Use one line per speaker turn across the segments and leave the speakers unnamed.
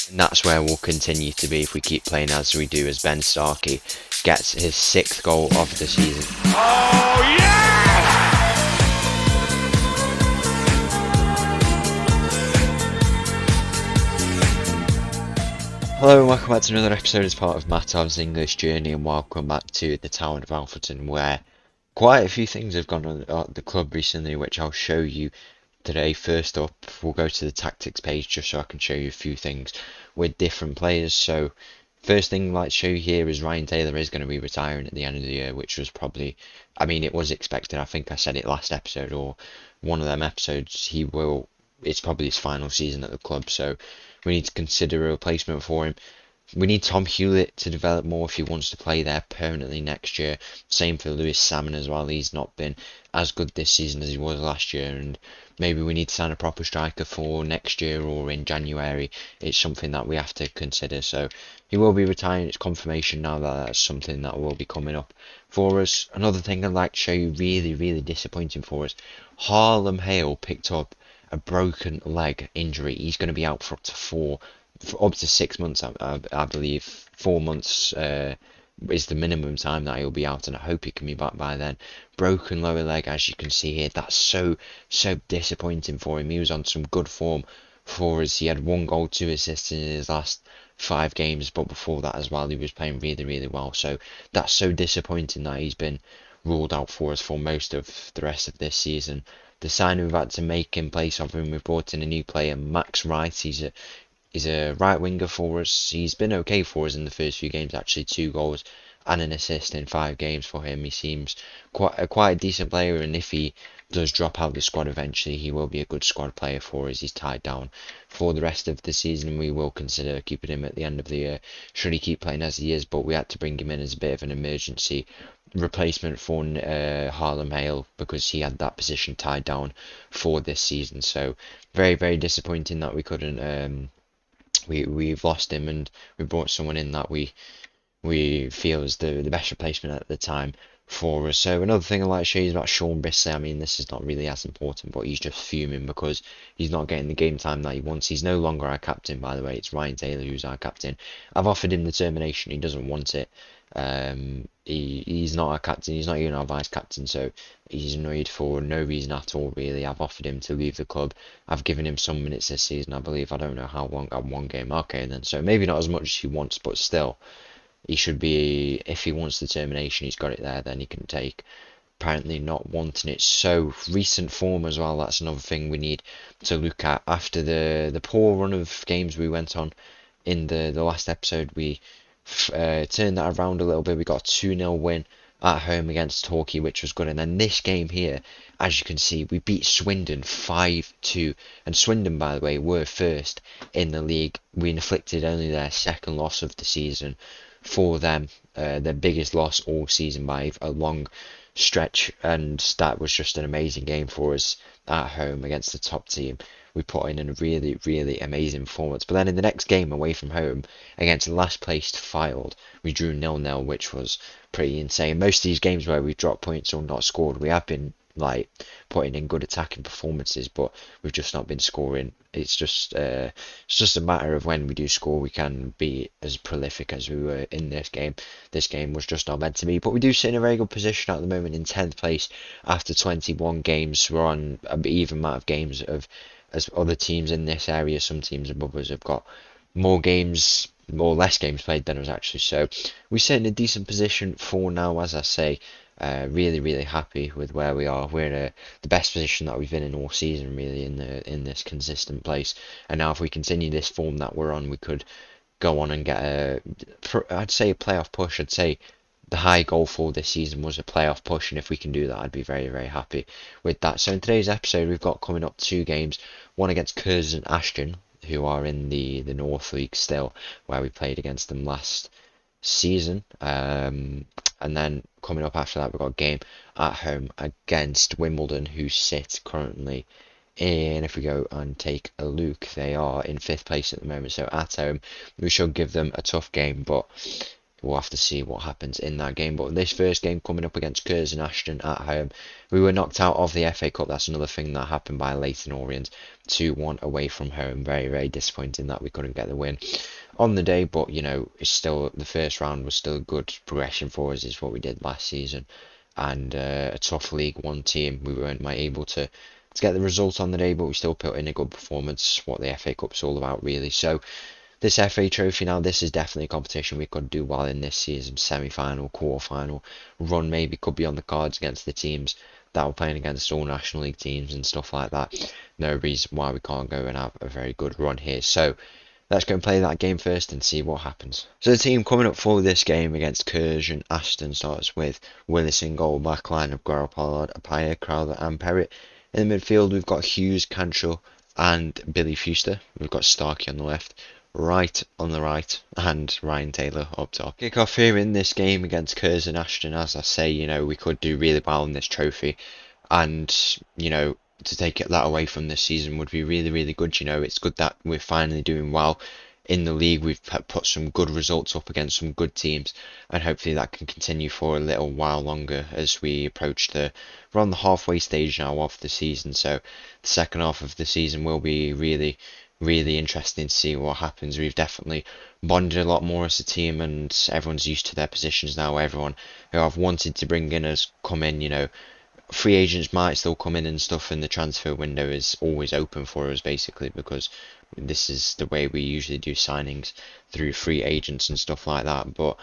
And that's where we'll continue to be if we keep playing as we do, as Ben Starkey gets his 6th goal of the season.
Oh, yeah!
Hello and welcome back to another episode as part of Mattov's English Journey, and welcome back to the town of Alfreton, where quite a few things have gone on at the club recently, which I'll show you today. First up, we'll go to the tactics page just so I can show you a few things with different players. So first thing I'd like to show you here is Ryan Taylor is going to be retiring at the end of the year, which was probably, I mean, it was expected. I think I said it last episode or one of them episodes. It's probably his final season at the club, so we need to consider a replacement for him. We need Tom Hewlett to develop more if he wants to play there permanently next year. Same for Lewis Salmon as well. He's not been as good this season as he was last year, and maybe we need to sign a proper striker for next year or in January. It's something that we have to consider. So he will be retiring. It's confirmation now that that's something that will be coming up for us. Another thing I'd like to show you, really, really disappointing for us. Harlem Hale picked up a broken leg injury. He's going to be out for up to 6 months, I believe. 4 months is the minimum time that he'll be out, and I hope he can be back by then. Broken lower leg, as you can see here. That's so disappointing for him. He was on some good form for us. He had 1 goal, 2 assists in his last 5 games, but before that as well, he was playing really, really well. So that's so disappointing that he's been ruled out for us for most of the rest of this season. The sign we've had to make in place of him, we've brought in a new player, Max Wright. He's a right winger for us. He's been okay for us in the first few games, actually. 2 goals and an assist in 5 games for him. He seems quite a decent player, and if he does drop out the squad eventually, he will be a good squad player for us. He's tied down for the rest of the season. We will consider keeping him at the end of the year should he keep playing as he is, but we had to bring him in as a bit of an emergency replacement for Harlem Hale because he had that position tied down for this season. So very, very disappointing that we couldn't we've lost him, and we brought someone in that we feel is the best replacement at the time for us. So another thing I'd like to show you is about Sean Bristol. I mean, this is not really as important, but he's just fuming because he's not getting the game time that he wants. He's no longer our captain, by the way. It's Ryan Taylor who's our captain. I've offered him the termination. He doesn't want it. He's not our captain. He's not even our vice captain. So he's annoyed for no reason at all, really. I've offered him to leave the club. I've given him some minutes this season, I believe. I don't know how long. 1 game. Okay, then. So maybe not as much as he wants, but still. He should be, if he wants the termination, he's got it there, then he can take. Apparently not wanting it. So recent form as well, that's another thing we need to look at. After the poor run of games we went on in the last episode, we turned that around a little bit. We got a 2-0 win at home against Torquay, which was good. And then this game here, as you can see, we beat Swindon 5-2. And Swindon, by the way, were first in the league. We inflicted only their 2nd loss of the season for them, their biggest loss all season by a long stretch, and that was just an amazing game for us at home against the top team. We put in a really, really amazing performance. But then in the next game away from home against the last placed Fylde, we drew 0-0, which was pretty insane. Most of these games where we've dropped points or not scored, we have been like putting in good attacking performances, but we've just not been scoring. It's just a matter of when we do score, we can be as prolific as we were in this game. This game was just not meant to be, but we do sit in a very good position at the moment in 10th place after 21 games. We're on an even amount of games of as other teams in this area. Some teams above us have got more games, more less games played than us actually. So we sit in a decent position for now, as I say. Really, really happy with where we are. We're in the best position that we've been in all season, really, in this consistent place. And now, if we continue this form that we're on, we could go on and get I'd say a playoff push. I'd say the high goal for this season was a playoff push, and if we can do that, I'd be very, very happy with that. So in today's episode, we've got coming up 2 games, one against Curzon and Ashton, who are in the North League still, where we played against them last season. And then coming up after that, we've got a game at home against Wimbledon, who sit currently in, if we go and take a look, they are in 5th place at the moment. So at home, we should give them a tough game, but we'll have to see what happens in that game. But this first game coming up against Curzon Ashton at home, we were knocked out of the FA Cup. That's another thing that happened by Leyton Orient. 2-1 away from home. Very, very disappointing that we couldn't get the win on the day. But, you know, it's still, the first round was still a good progression for us, is what we did last season. And a tough League One team. We weren't able to get the result on the day, but we still put in a good performance. What the FA Cup's all about, really. So this FA Trophy now, this is definitely a competition we could do well in this season. Semi-final, quarter-final run maybe could be on the cards against the teams that we're playing against, all National League teams and stuff like that. No reason why we can't go and have a very good run here. So let's go and play that game first and see what happens. So the team coming up for this game against Curzon Ashton starts with Willis in goal, backline of Guerrero, Pollard, Apaya, Crowther and Perrott. In the midfield we've got Hughes, Cantrell and Billy Fuster. We've got Starkey on the left, Wright on the right and Ryan Taylor up top. Kick off here in this game against Curzon Ashton. As I say, you know, we could do really well in this trophy, and you know, to take it that away from this season would be really, really good. You know, it's good that we're finally doing well in the league. We've put some good results up against some good teams, and hopefully that can continue for a little while longer as we approach we're on the halfway stage now of the season. So the second half of the season will be really, really interesting to see what happens. We've definitely bonded a lot more as a team, and everyone's used to their positions now. Everyone who I've wanted to bring in has come in. You know, free agents might still come in and stuff, and the transfer window is always open for us, basically, because this is the way we usually do signings, through free agents and stuff like that. But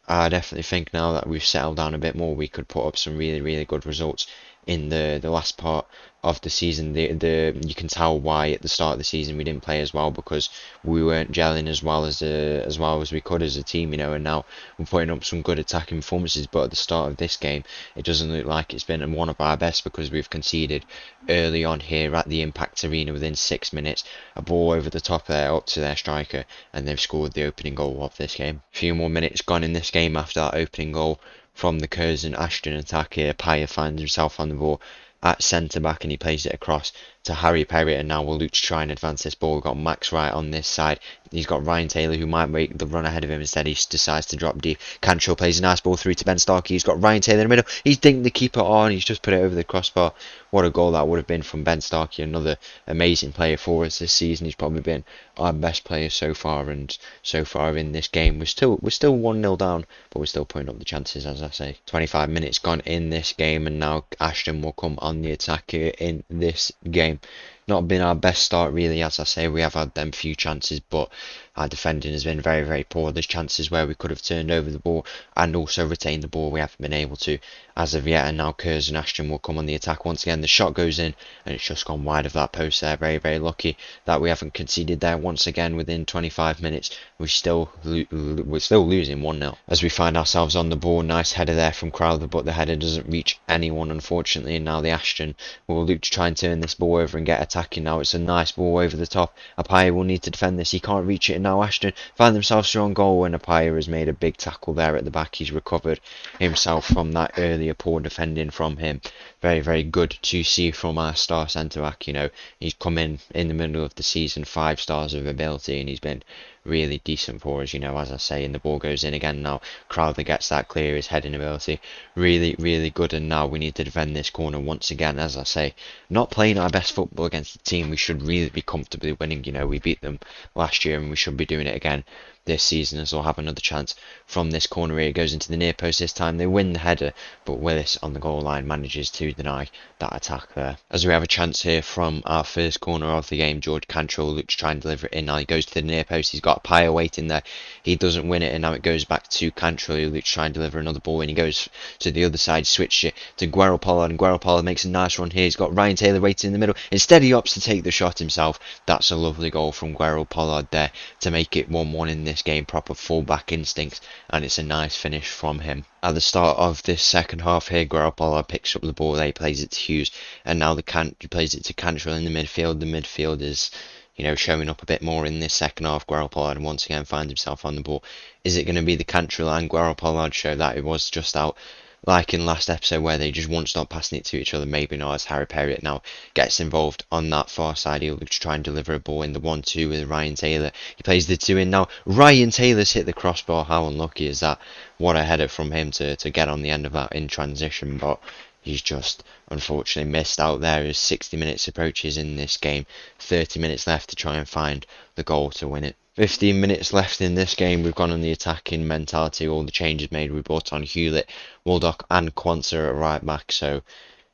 I definitely think now that we've settled down a bit more, we could put up some really, really good results in the last part of the season. You can tell why at the start of the season we didn't play as well, because we weren't gelling as well as we could as a team, you know. And now we're putting up some good attacking performances, but at the start of this game it doesn't look like it's been one of our best, because we've conceded early on here at the Impact Arena within 6 minutes, a ball over the top there up to their striker, and they've scored the opening goal of this game. A few more minutes gone in this game after that opening goal from the Curzon Ashton attack here. Paya finds himself on the ball at centre back, and he plays it across to Harry Perrott, and now we'll look to try and advance this ball. We've got Max Wright on this side. He's got Ryan Taylor, who might make the run ahead of him. Instead he decides to drop deep. Cantrell plays a nice ball through to Ben Starkey. He's got Ryan Taylor in the middle. He's dinked the keeper on. He's just put it over the crossbar. What a goal that would have been from Ben Starkey. Another amazing player for us this season. He's probably been our best player so far, and so far in this game we're still 1-0 down, but we're still putting up the chances, as I say. 25 minutes gone in this game, and now Ashton will come on the attack here in this game. Not been our best start, really. As I say, we have had them few chances, but our defending has been very, very poor. There's chances where we could have turned over the ball and also retained the ball. We haven't been able to as of yet, and now Curzon Ashton will come on the attack once again. The shot goes in, and it's just gone wide of that post there. Very, very lucky that we haven't conceded there once again within 25 minutes. We're still losing 1-0 as we find ourselves on the ball. Nice header there from Crowther, but the header doesn't reach anyone, unfortunately. And now the Ashton will look to try and turn this ball over and get attacking. Now it's a nice ball over the top. Apaya will need to defend this. He can't reach it, and now Ashton find themselves through on goal, and Apaya has made a big tackle there at the back. He's recovered himself from that earlier poor defending from him. Very, very good to see from our star centre back. You know, he's come in the middle of the season, 5 stars of ability, and he's been really decent for us, you know, as I say. And the ball goes in again now. Crowther gets that clear, his heading ability really, really good. And now we need to defend this corner once again. As I say, not playing our best football against the team we should really be comfortably winning. You know, we beat them last year, and we should be doing it again this season, as we'll have another chance from this corner here. It goes into the near post this time. They win the header, but Willis on the goal line manages to deny that attack there. As we have a chance here from our first corner of the game, George Cantrell looks to try and deliver it in. Now he goes to the near post. He's got Paya waiting there. He doesn't win it, and now it goes back to Cantrell, who looks to try and deliver another ball, and he goes to the other side, switched it to Guerrero Pollard, and Guerrero Pollard makes a nice run here. He's got Ryan Taylor waiting in the middle. Instead he opts to take the shot himself. That's a lovely goal from Guerrero Pollard there to make it 1-1 in this game. Proper full-back instincts, and it's a nice finish from him. At the start of this second half here, Guerrero Pollard picks up the ball there, he plays it to Hughes, and now he plays it to Cantrell in the midfield. The midfield is, you know, showing up a bit more in this second half. Guerrero Pollard once again finds himself on the ball. Is it going to be the Cantrell and Guerrero Pollard show? That it was just out like in last episode where they just won't stop passing it to each other. Maybe not, as Harry Perriott now gets involved on that far side. He'll try and deliver a ball in the 1-2 with Ryan Taylor. He plays the 2 in now. Ryan Taylor's hit the crossbar. How unlucky is that? What a header from him to get on the end of that in transition, but he's just unfortunately missed out there as 60 minutes approaches in this game. 30 minutes left to try and find the goal to win it. 15 minutes left in this game. We've gone on the attacking mentality. All the changes made. We brought on Hewlett, Waldock and Quansah at right back. So,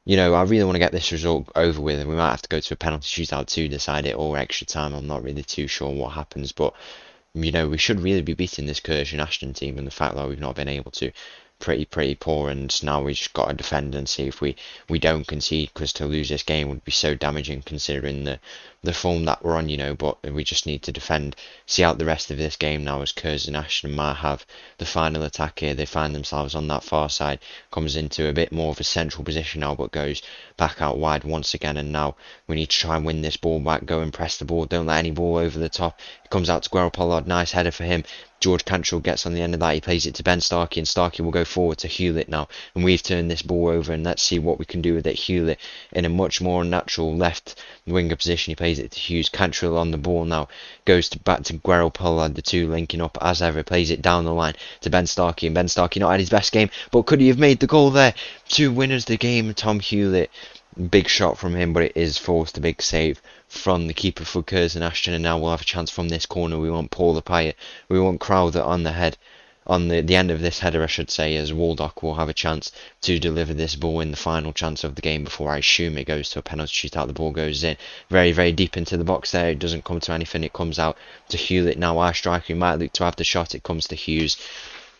you know, I really want to get this result over with. And we might have to go to a penalty shootout to decide it, or extra time. I'm not really too sure what happens. But, you know, we should really be beating this Curzon Ashton team. And the fact that we've not been able to, pretty poor, and now we've just got to defend and see if we don't concede, because to lose this game would be so damaging considering the form that we're on, you know. But we just need to defend, see out the rest of this game now, as Curzon Ashton might have the final attack here. They find themselves on that far side, comes into a bit more of a central position now, but goes back out wide once again. And now we need to try and win this ball back, go and press the ball, don't let any ball over the top. It comes out to Guerrero Pollard, nice header for him. George Cantrell gets on the end of that. He plays it to Ben Starkey, and Starkey will go forward to Hewlett now. And we've turned this ball over, and let's see what we can do with it. Hewlett in a much more natural left winger position. He plays it to Hughes. Cantrell on the ball now. Goes back to Guerrero Pollard, the two linking up as ever. Plays it down the line to Ben Starkey, and Ben Starkey not had his best game, but could he have made the goal there? 2 winners the game. Tom Hewlett, big shot from him, but it is forced. A big save from the keeper for Curzon Ashton, and now we'll have a chance from this corner. We want Paul the Pirate, we want Crowther on the head, on the end of this header I should say, as Waldock will have a chance to deliver this ball in the final chance of the game before I assume it goes to a penalty shootout. The ball goes in very deep into the box there. It doesn't come to anything. It comes out to Hewlett now, our striker, who might look to have the shot. It comes to Hughes,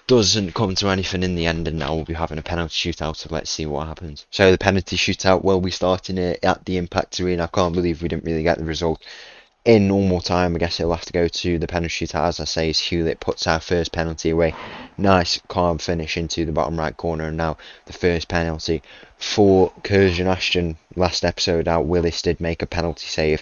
doesn't come to anything in the end, and now we'll be having a penalty shootout, so let's see what happens. So the penalty shootout will be starting it at the Impact Arena. I can't believe we didn't really get the result in normal time. I guess it'll have to go to the penalty shootout, as I say, as Hewlett puts our first penalty away. Nice calm finish into the bottom right corner, and now the first penalty for Curzon Ashton. Last episode out, Willis did make a penalty save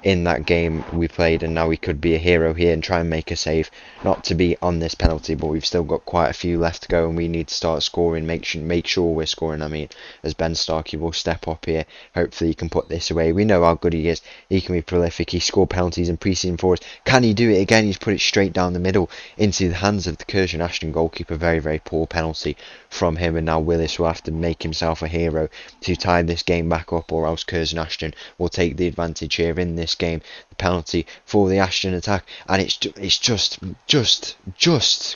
in that game we played, and now we could be a hero here and try and make a save, not to be on this penalty, but we've still got quite a few left to go, and we need to start scoring, make sure we're scoring. I mean, as Ben Starkey will step up here, hopefully he can put this away. We know how good he is. He can be prolific. He scored penalties in pre-season for us. Can he do it again? He's put it straight down the middle into the hands of the Curzon Ashton goalkeeper. Very poor penalty from him, and now Willis will have to make himself a hero to tie this game back up, or else Curzon Ashton will take the advantage here in this game. The penalty for the Ashton attack, and it's just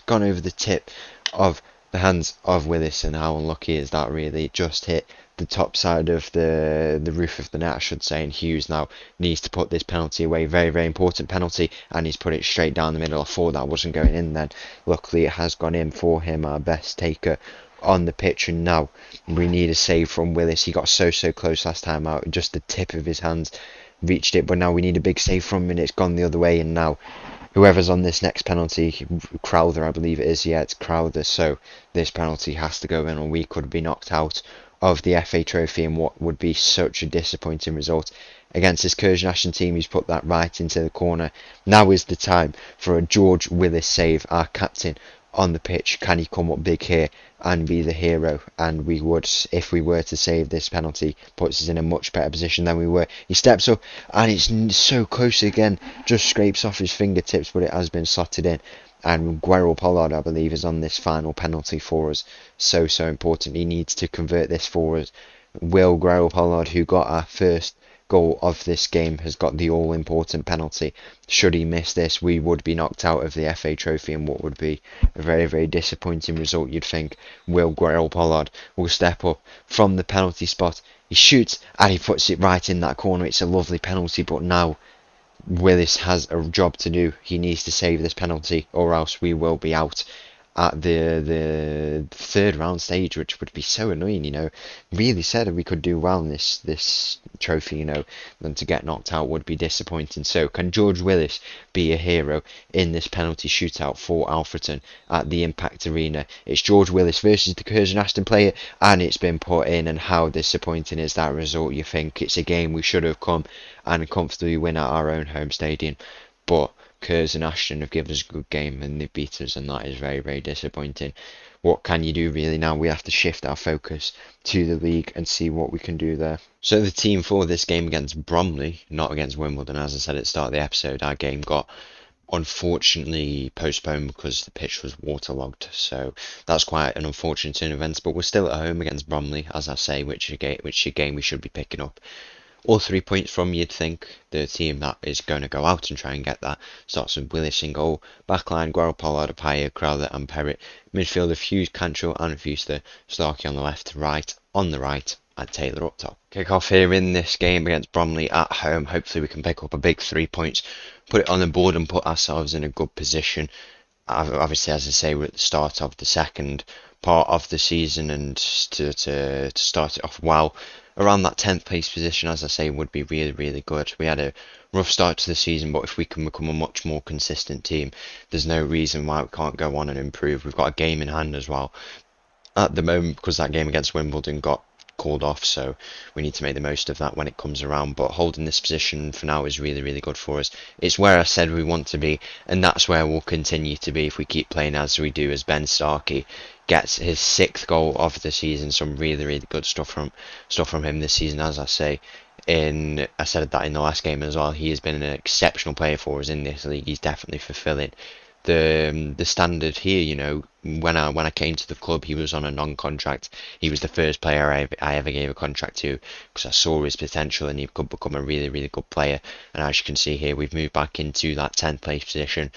gone over the tip of the hands of Willis. And how unlucky is that, really? It just hit the top side of the roof of the net, I should say, and Hughes now needs to put this penalty away. Very important penalty, and he's put it straight down the middle. I thought that wasn't going in then. Luckily it has gone in for him, our best taker on the pitch, and now we need a save from Willis. He got so close last time out, just the tip of his hands reached it, but now we need a big save from him, and it's gone the other way. And now whoever's on this next penalty, Crowther I believe it is, yeah, it's Crowther, so this penalty has to go in, or we could be knocked out of the FA Trophy, and what would be such a disappointing result against this Curzon Ashton team. He's put that right into the corner. Now is the time for a George Willis save, our captain on the pitch. Can he come up big here and be the hero? And we would, if we were to save this penalty, puts us in a much better position than we were. He steps up, and it's so close again, just scrapes off his fingertips, but it has been slotted in. And Guerrero Pollard, I believe, is on this final penalty for us. So important. He needs to convert this for us. Will Guerrero Pollard, who got our first goal of this game, has got the all-important penalty. Should he miss this, we would be knocked out of the FA Trophy, and what would be a very disappointing result, you'd think. Will Guerrero Pollard will step up from the penalty spot. He shoots, and he puts it right in that corner. It's a lovely penalty, but now Willis has a job to do. He needs to save this penalty, or else we will be out at the third round stage, which would be so annoying, you know. Really said we could do well in this trophy, you know, and to get knocked out would be disappointing. So can George Willis be a hero in this penalty shootout for Alfreton at the Impact Arena? It's George Willis versus the Curzon Ashton player, and it's been put in. And how disappointing is that result, you think? It's a game we should have come and comfortably win at our own home stadium, but Curzon and Ashton have given us a good game and they've beat us, and that is very, very disappointing. What can you do really now? We have to shift our focus to the league and see what we can do there. So the team for this game against Bromley, not against Wimbledon, as I said at the start of the episode, our game got unfortunately postponed because the pitch was waterlogged, so that's quite an unfortunate turn of events, but we're still at home against Bromley, as I say, which a game we should be picking up all 3 points from. You'd think the team that is going to go out and try and get that starts with Willis in goal, backline Guerrero, Pollard, Apaya, Crowther and Perrott, midfield of Hughes, Cantrell and Fuster, Starkey on the left, right, on the right and Taylor up top. Kick off here in this game against Bromley at home. Hopefully we can pick up a big 3 points, put it on the board and put ourselves in a good position. Obviously, as I say, we're at the start of the second part of the season, and to start it off well around that 10th place position, as I say, would be really, really good. We had a rough start to the season, but if we can become a much more consistent team, there's no reason why we can't go on and improve. We've got a game in hand as well at the moment, because that game against Wimbledon got called off, so we need to make the most of that when it comes around. But holding this position for now is really, really good for us. It's where I said we want to be, and that's where we'll continue to be if we keep playing as we do, as Ben Starkey gets his 6th goal of the season. Some really, really good stuff from him this season. As I say, I said that in the last game as well, he has been an exceptional player for us in this league. He's definitely fulfilling the standard here. You know, when I came to the club, he was on a non-contract. He was the first player I ever gave a contract to, because I saw his potential and he could become a really, really good player. And as you can see here, we've moved back into that 10th place position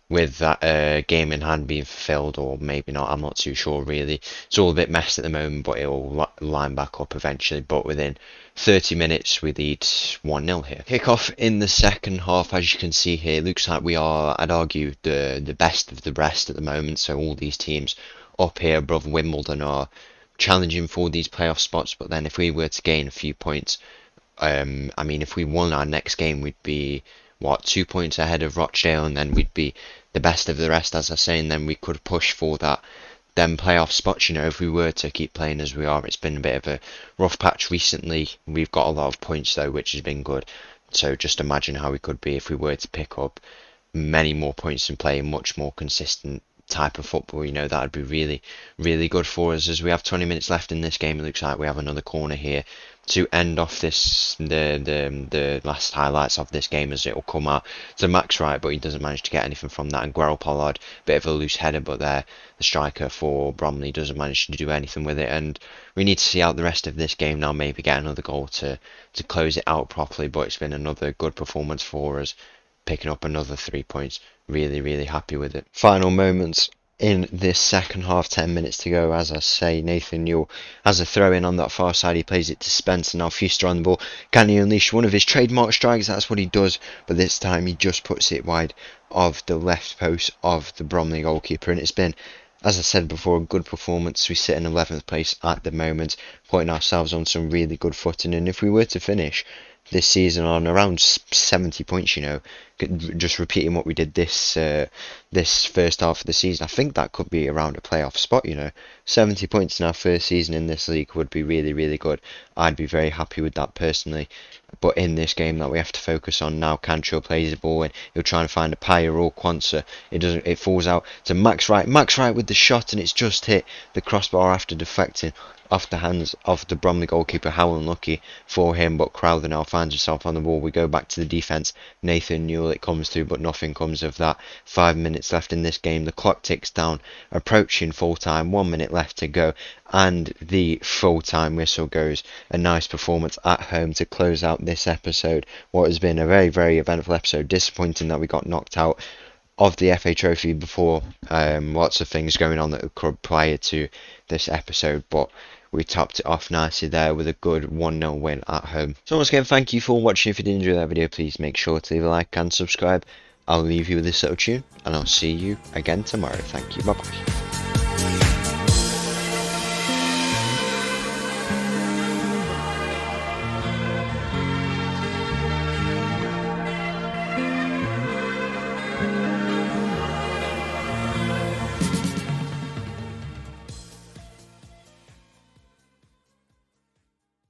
with that game in hand being fulfilled, or maybe not, I'm not too sure really. It's all a bit messed at the moment, but it'll line back up eventually. But within 30 minutes we lead 1-0 here. Kick off in the second half. As you can see here, looks like we are, I'd argue, the best of the rest at the moment. So all these teams up here above Wimbledon are challenging for these playoff spots, but then if we were to gain a few points, I mean, if we won our next game, we'd be 2 points ahead of Rochdale, and then we'd be the best of the rest, as I say, and then we could push for them playoff spots, you know, if we were to keep playing as we are. It's been a bit of a rough patch recently. We've got a lot of points though, which has been good. So just imagine how we could be if we were to pick up many more points and play a much more consistent type of football. You know, that would be really, really good for us. As we have 20 minutes left in this game, it looks like we have another corner here to end off the last highlights of this game, as it will come out to Max right, but he doesn't manage to get anything from that. And Guerrero, Pollard, bit of a loose header, but there the striker for Bromley doesn't manage to do anything with it. And we need to see out the rest of this game now, maybe get another goal to close it out properly. But it's been another good performance for us, picking up another 3 points. Really, really happy with it. Final moments in this second half, 10 minutes to go. As I say, Nathan Newell has a throw in on that far side. He plays it to Spencer. Now Fuster on the ball. Can he unleash one of his trademark strikes? That's what he does, but this time he just puts it wide of the left post of the Bromley goalkeeper. And it's been, as I said before, a good performance. We sit in 11th place at the moment, putting ourselves on some really good footing. And if we were to finish this season on around 70 points, you know, just repeating what we did this first half of the season, I think that could be around a playoff spot. You know, 70 points in our first season in this league would be really, really good. I'd be very happy with that personally. But in this game that we have to focus on now, Cantrell plays the ball and he'll try and find a Paya or Quansah. It falls out to Max Wright with the shot, and it's just hit the crossbar after deflecting off the hands of the Bromley goalkeeper. How unlucky for him, but Crowther now finds himself on the ball. We go back to the defence. Nathan Newell it comes to, but nothing comes of that. 5 minutes left in this game. The clock ticks down, approaching full time. 1 minute left to go, and the full time whistle goes. A nice performance at home to close out this episode. What has been a very, very eventful episode. Disappointing that we got knocked out of the FA Trophy before. Lots of things going on at the club prior to this episode, but we topped it off nicely there with a good 1-0 win at home. So once again, thank you for watching. If you did enjoy that video, please make sure to leave a like and subscribe. I'll leave you with this little tune, and I'll see you again tomorrow. Thank you. Bye bye.